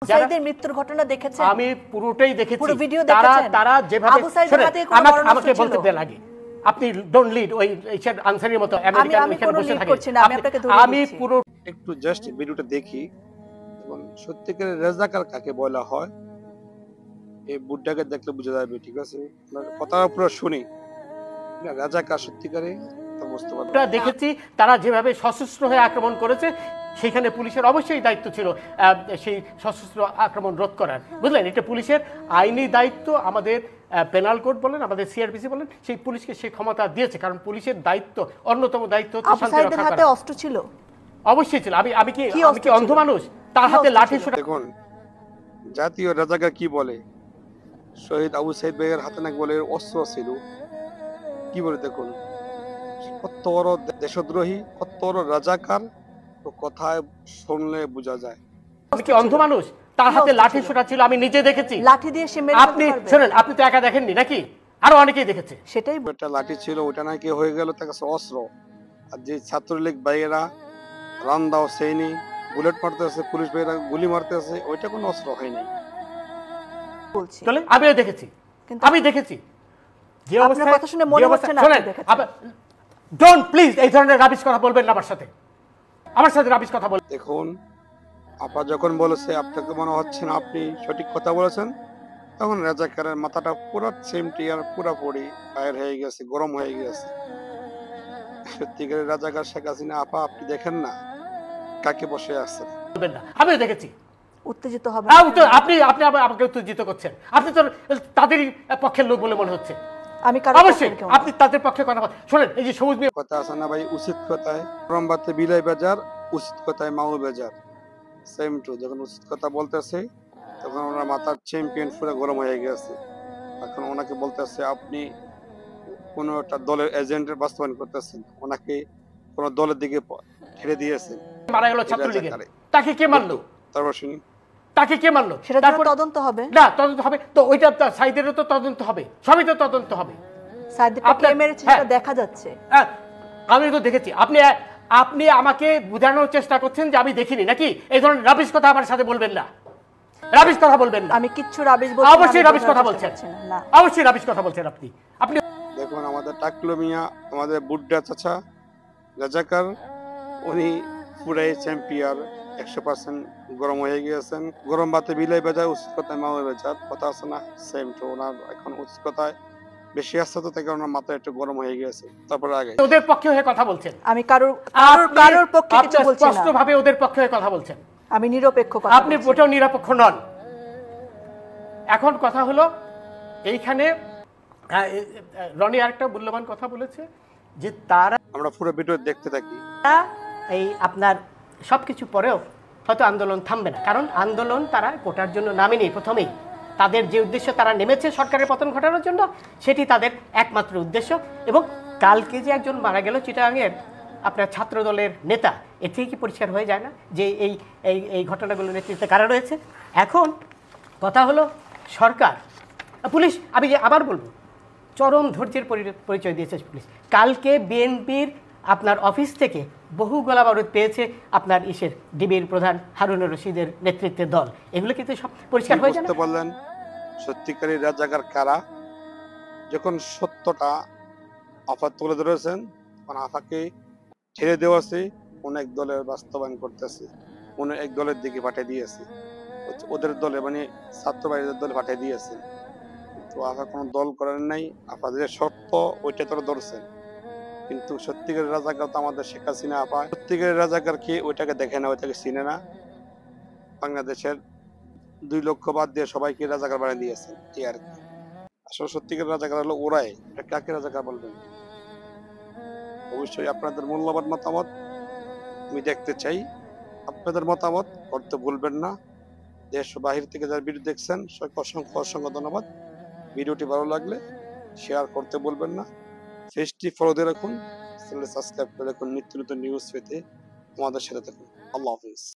সাইদের মৃত্যুর ঘটনা দেখেছেন? আমি পুরোটাই দেখেছি। পুরো ভিডিও দেখেছেন? তারা যেভাবে আবু সাইদের হাতে কোনো মরণাস্ত্র আমাকে ছিল? বলতে দেন আগে, আপনি ডোন্ট লিড ওই এইসব আনসারের মতো আমেরিকান ওইখানে বসে থাকে। আমি পুরো একটু জাস্ট ভিডিওটা দেখি এবং সত্যিকারের রাজাকার কাকে বলা হয় এই বুড্ডাকে দেখলে বুঝা যাবে। ঠিক আছে, কথা পুরো শুনি রাজাকার সত্যিকারে বুঝতে পারবো। দেখেছি তারা যেভাবে সশস্ত্র হয়ে আক্রমণ করেছে, সেখানে পুলিশের অবশ্যই দায়িত্ব ছিল সেই সশস্ত্র আক্রমণ রোধ করার, বুঝলেন? এটা পুলিশের আইনি দায়িত্ব। আমাদের পেনাল কোড বলেন, আমাদের সিআরপিসি বলেন, সেই পুলিশকে সেই ক্ষমতা দিয়েছে, কারণ পুলিশের দায়িত্ব, অন্যতম দায়িত্ব হচ্ছে শান্তি রক্ষা করা। হাতে অস্ত্র ছিল? অবশ্যই ছিল। আমি কি অন্ধ মানুষ? তার হাতে লাঠি ছোটা। দেখুন জাতীয় রাজাকার কি বলে, শহীদ আবু সাইদ ভাইয়ের হাতে নাকি বলে অস্ত্র ছিল। কি বলে দেখুন, কত বড় দেশদ্রোহী, কত বড় রাজাকার, তো কথায় শুনলে বোঝা যায়। আমি কি অন্ধ মানুষ? তার হাতে লাঠি ছোটা ছিল, আমি নিজে দেখেছি। লাঠি দিয়ে সে মেরে আপনি শুনেন, আপনি তো একা দেখেননি নাকি, আরো অনেকেই দেখেছে। সেটাই একটা লাঠি ছিল, ওটা নাকি হয়ে গেল তার কাছে অস্ত্র। আর যে ছাত্রলীগ ভাইয়েরা রান্দাও সেইনি বুলেট মারতেছে, পুলিশ ভাইয়েরা গুলি মারতেছে, ওইটা কোনো অস্ত্র হয়নি বলছি। আমিও দেখেছি, আমি দেখেছি যে অবস্থায়। কথা শুনে মনে হচ্ছে না আপনি দেখেছেন। ডোন্ট প্লিজ এই ধরনের রাবিশ কথা বলবেন না আমার সাথে রাবিশ কথা বলবেন। দেখুন আপা যখন বলেছে আপনাকে মনে হচ্ছে না আপনি সঠিক কথা বলেছেন, তখন রাজাকারের মাথাটা পুরো সেমটিয়ার পুরোপুরি ফায়ার হয়ে গেছে, গরম হয়ে গেছে। সত্যিকারের রাজাকার শেখ হাসিনা আপা, আপনি দেখেন না কাকে বসে আছেন। বলবেন না, আমিও দেখেছি। উত্তেজিত হবে আপনি আমাকে উত্তেজিত করছেন। আপনি তো তাদেরই পক্ষের লোক বলে মনে হচ্ছে। আমি অবশ্যই আপনি তাদের পক্ষে কথা বলেন। শোনেন, এই যে সবুজ মিয়া কথা আছে না ভাই, উচিত কথায় রমবাতে বিলাই বাজার, উচিত কথায় মাও বাজার, সেম টু। যখন উচিত কথা বলতেছে তখন ওনার মাথার চ্যাম্পিয়ন পুরো গরম হয়ে গেছে। এখন ওনাকে বলতেছে আপনি কোন একটা দলের এজেন্টের বাস্তবায়ন করতেছেন, ওনাকে কোন দলের দিকে ঠেলে দিয়েছেন। মারা গেল ছাত্রলীগের, তাকে কে মারলো? তারপর শুনি তাকে কে মারলো সেটা তদন্ত হবে না? তদন্ত হবে তো, ওইটা সাইদেরও তো তদন্ত হবে, সবই তো তদন্ত হবে। সাইদকে কে মেরেছে সেটা দেখা যাচ্ছে। আমি তো দেখেছি। আপনি আমাকে বোঝানোর চেষ্টা করছেন যে আমি দেখিনি নাকি? এই ধরনের রাবিশ কথা আমার সাথে বলবেন না, রাবিশ কথা বলবেন না। আমি কিচ্ছু রাবিশ বলছি না। অবশ্যই রাবিশ কথা বলছেন, অবশ্যই রাবিশ কথা বলছেন আপনি। দেখুন আমাদের টাকলো মিয়া, আমাদের বুড্ডা চাচা রাজাকার, উনি পুরাই চ্যাম্পিয়ন 100% গরম হয়ে গিয়েছেন। গরম ভাতে বিলাই বাজায়, উচিত কথায় মাও বাজার, কথা আছে না, সেম টু। ওনার এখন উচিত কথায় বেশি আসছে তো, তাই কারণে মাথা একটু গরম হয়ে গেছে। তারপর আগে ওদের পক্ষে হয়ে কথা বলছেন। আমি কারোর পক্ষে কিছু বলছি না, স্পষ্টভাবে ওদের পক্ষে হয়ে কথা বলছেন। আমি নিরপেক্ষ কথা। আপনি ওটাও নিরপেক্ষ নন। এখন কথা হলো এইখানে রনি আরেকটা মূল্যবান কথা বলেছে যে তারা, আমরা পুরো ভিডিও দেখতে থাকি, এই আপনার সবকিছু পরেও হয়তো আন্দোলন থামবে না, কারণ আন্দোলন তারা কোটার জন্য নামেনি। প্রথমেই তাদের যে উদ্দেশ্য, তারা নেমেছে সরকারের পতন ঘটানোর জন্য, সেটি তাদের একমাত্র উদ্দেশ্য। এবং কালকে যে একজন মারা গেল চিটাগাংয়ের আপনার ছাত্র দলের নেতা, এর থেকে কি পরিষ্কার হয়ে যায় না যে এই এই এই ঘটনাগুলোর নেতৃত্বে কারা রয়েছে? এখন কথা হলো সরকার, পুলিশ, আমি যে আবার বলবো, চরম ধৈর্যের পরিচয় দিয়েছে পুলিশ। কালকে বিএনপির আপনার অফিস থেকে বহু গোলাবারুদ পেয়েছে আপনার ডিবির প্রধান হারুনুর রশিদের নেতৃত্বের দল। এগুলো কিন্তু সব পরিষ্কার হয়ে যায়। বললেন সত্যিকারের রাজাকার কারা? যখন সত্যটা আফা তুলে ধরেছেন, তখন আফাকে ছেড়ে দেওয়াছে, অনেক দলের বাস্তবায়ন করতেছে, অনেক দলের দিকে পাঠিয়ে দিয়েছে, ওদের দলে মানে ছাত্রবাড়িদের দলে পাঠিয়ে দিয়েছে। তো আফা কোনো দল করেন নাই, আফাদের শর্ত ওইটা তোরা ধরছেন। কিন্তু সত্যিকারের রাজাকার তো আমাদের শেখ হাসিনা আপা। সত্যিকারের রাজাকার কে ওইটাকে দেখে না, ওইটাকে চিনে না। বাংলাদেশের 2 লক্ষ বাদ দিয়ে সবাইকে রাজাকার বানিয়ে দিয়েছে, এই আর কি। আসলে সত্যিকারের রাজাকার হলো ওরাই। কাকে রাজাকার বলবেন? অবশ্যই আপনাদের মূল্যবান মতামত আমি দেখতে চাই। আপনাদের মতামত করতে ভুলবেন না। দেশ ও বাহির থেকে যারা ভিডিও দেখছেন সবাইকে অসংখ্য ধন্যবাদ। ভিডিওটি ভালো লাগলে শেয়ার করতে ভুলবেন না। পেজটি ফলো দিয়ে রাখুন, চ্যানেল সাবস্ক্রাইব করে রাখুন নিত্য নতুন নিউজ পেতে। আমাদের সাথে থাকুন। আল্লাহ হাফিজ।